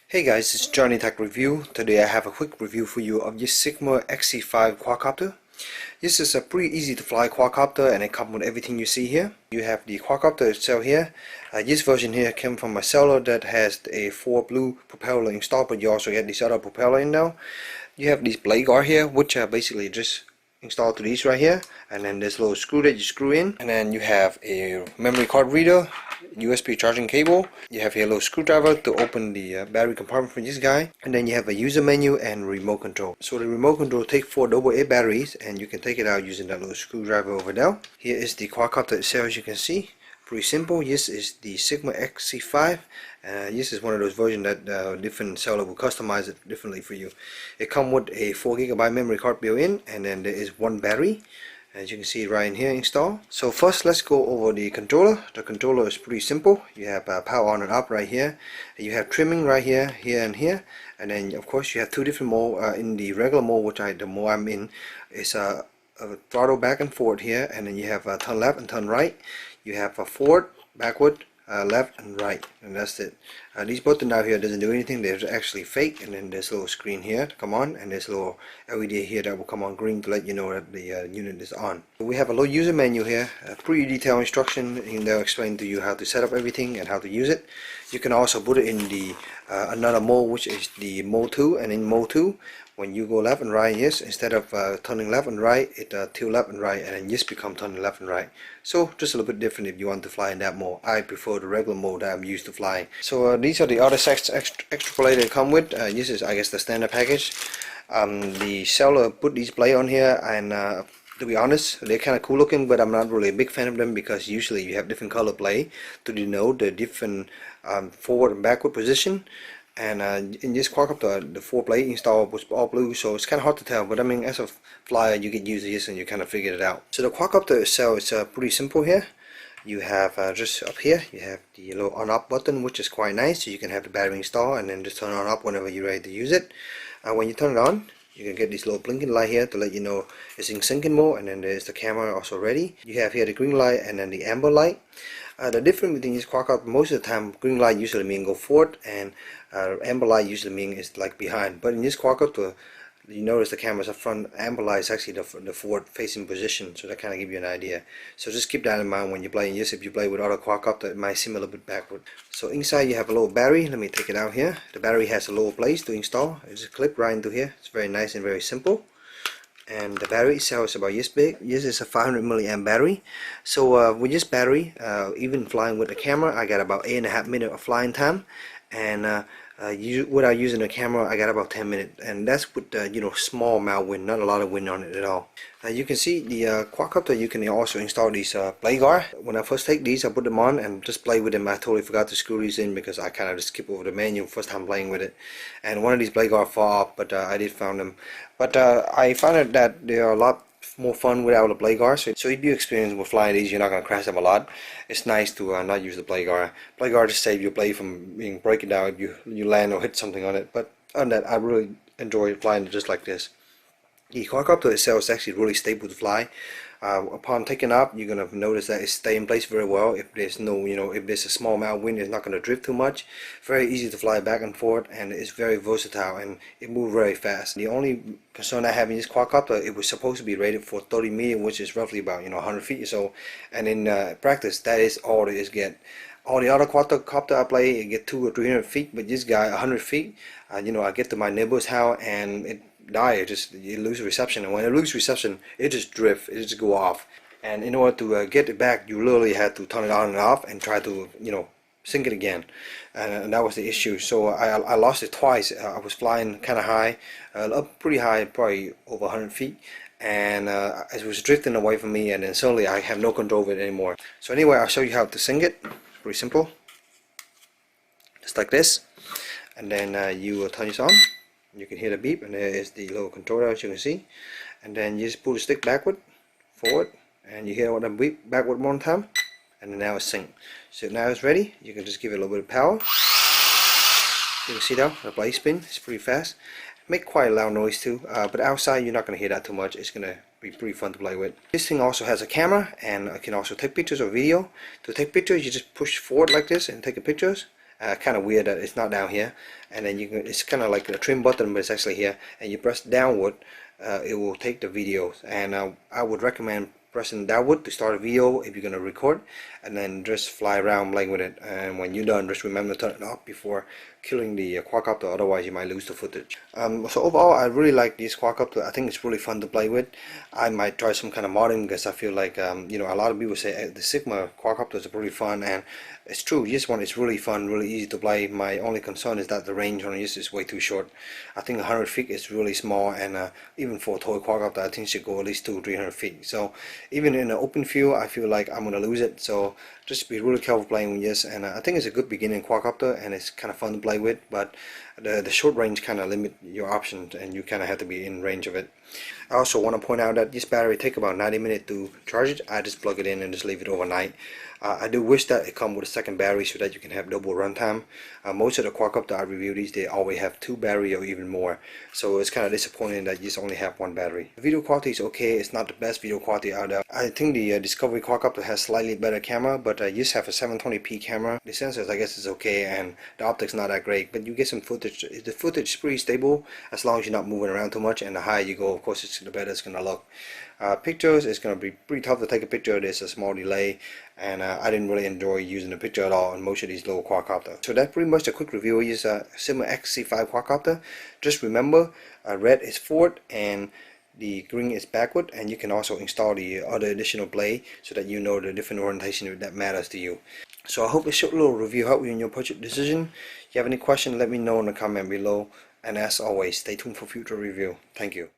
Hey guys, it's JohnyTechReview. Today I have a quick review for you of this Syma X5C Quadcopter. This is a pretty easy to fly quadcopter and it comes with everything you see here. You have the quadcopter itself here. This version here came from a seller that has a 4 blue propeller installed, but you also get this other propeller in now. You have this blade guard here, which are basically just installed to these right here, and then this little screw that you screw in, and then you have a memory card reader, USB charging cable. You have here a little screwdriver to open the battery compartment for this guy, and then you have a user menu and remote control. So the remote control takes 4 AA batteries, and you can take it out using that little screwdriver over there. Here is the quadcopter itself, as you can see. Pretty simple. This is the Syma X5C. This is one of those versions that different seller will customize it differently for you. It comes with a 4GB memory card built in, and then there is one battery, as you can see right in here installed. So first let's go over the controller. The controller is pretty simple. You have power on and up right here. You have trimming right here, here and here, and then of course you have 2 different modes. In the regular mode, which the mode I'm in, is a throttle back and forward here, and then you have turn left and turn right. You have a forward, backward, left and right, and that's it. These buttons out here doesn't do anything. They're actually fake, and then there's a little screen here to come on, and there's a little LED here that will come on green to let you know that the unit is on. We have a little user menu here, a pretty detailed instruction, and they'll explain to you how to set up everything and how to use it. You can also put it in the another mode, which is the mode 2, and in mode 2, when you go left and right, yes, instead of turning left and right, it tilt left and right, and then yes become turning left and right. So just a little bit different if you want to fly in that mode. I prefer the regular mode that I'm used to flying. So these are the other extra blades they come with. This is, I guess, the standard package. The seller put these blades on here, and to be honest, they're kind of cool looking, but I'm not really a big fan of them because usually you have different color blade to denote the different forward and backward position. And in this quadcopter, the 4 blade installed was all blue, so it's kind of hard to tell. But I mean, as a flyer, you get used to this and you kind of figure it out. So the quadcopter itself is pretty simple here. You have just up here, you have the little on-off button, which is quite nice. So you can have the battery installed and then just turn it on up whenever you're ready to use it. When you turn it on, you can get this little blinking light here to let you know it's in syncing mode, and then there's the camera also ready. You have here the green light and then the amber light. The difference between these quadcopter, most of the time green light usually means go forward, and amber light usually means it's like behind. But in this quadcopter, you notice the camera's up front. Amber light is actually the forward facing position, so that kind of give you an idea. So just keep that in mind when you're playing this. If you play with other quadcopter, it might seem a little bit backward. So inside you have a little battery. Let me take it out here. The battery has a little place to install. It's a clip right into here. It's very nice and very simple. And the battery itself is about this big. This is a 500 milliamp battery. So with this battery, even flying with the camera, I got about 8.5 minutes of flying time, and without using the camera, I got about 10 minutes, and that's with small amount wind, not a lot of wind on it at all. You can see the quadcopter. You can also install these blade guard. When I first take these, I put them on and just play with them. I totally forgot to screw these in because I kind of just skip over the menu first time playing with it, and one of these blade guard fall off, but I did found them. But I found that they are a lot more fun without a blade guard. So if you experience with flying these, you're not going to crash them a lot. It's nice to not use the blade guard. Blade guard just saves your blade from being breaking down if you land or hit something on it. But other than that, I really enjoy flying it just like this. The quadcopter itself is actually really stable to fly. Upon taking off, you're gonna notice that it stays in place very well. If there's no, if there's a small amount of wind, it's not gonna drift too much. Very easy to fly back and forth, and it's very versatile, and it moves very fast. The only concern I have in this quadcopter, it was supposed to be rated for 30 meters, which is roughly about 100 feet or so, and in practice, that is all it is get. All the other quadcopter I play, it get 200 or 300 feet, but this guy 100 feet. I get to my neighbor's house and it you lose reception, and when it loses reception, it just drifts, it just go off. And in order to get it back, you literally had to turn it on and off and try to sync it again, and that was the issue. So I lost it twice. I was flying kind of high, up pretty high, probably over 100 feet, and it was drifting away from me, and then suddenly I have no control of it anymore. So anyway, I'll show you how to sync it. Pretty simple, just like this, and then you will turn this on. You can hear the beep, and there is the little controller, as you can see. And then you just pull the stick backward, forward, and you hear what the beep backward one time, and then now it's synced. So now it's ready. You can just give it a little bit of power. You can see now the blade spin. It's pretty fast. Make quite a loud noise too, but outside you're not going to hear that too much. It's going to be pretty fun to play with. This thing also has a camera, and I can also take pictures or video. To take pictures, you just push forward like this and take pictures. Kind of weird that it's not down here, and then you can, it's kind of like a trim button, but it's actually here, and you press downward, it will take the video. And I would recommend pressing downward to start a video if you're going to record, and then just fly around playing with it. And when you're done, just remember to turn it off before killing the quadcopter, otherwise you might lose the footage. So overall, I really like this quadcopter. I think it's really fun to play with. I might try some kind of modding, because I feel like you know, a lot of people say the Syma quadcopters are pretty fun, and it's true. This one is really fun, really easy to play. My only concern is that the range on this is way too short. I think 100 feet is really small, and even for a toy quadcopter, I think it should go at least 200-300 feet. So even in an open field, I feel like I'm gonna lose it. So just be really careful playing with this. And I think it's a good beginning quadcopter, and it's kind of fun to play with. But the short range kind of limit your options, and you kind of have to be in range of it. I also want to point out that this battery take about 90 minutes to charge it. I just plug it in and just leave it overnight. I do wish that it come with a second battery so that you can have double runtime. Most of the quadcopter I review these, they always have 2 battery or even more. So it's kind of disappointing that you just only have 1 battery. The video quality is okay. It's not the best video quality out there. I think the Discovery quadcopter has slightly better camera, but you just have a 720p camera. The sensors, I guess, is okay, and the optics not that great, but you get some footage. The footage is pretty stable as long as you're not moving around too much, and the higher you go, of course, the better it's gonna look. Pictures, it's gonna be pretty tough to take a picture. There's a small delay, and I didn't really enjoy using the picture at all on most of these little quadcopters. So that's pretty much a quick review. Is Syma X5C quadcopter. Just remember, red is forward and the green is backward, and you can also install the other additional blade so that you know the different orientation that matters to you. So I hope this short little review helped you in your purchase decision. If you have any questions, let me know in the comment below, and as always, stay tuned for future review. Thank you.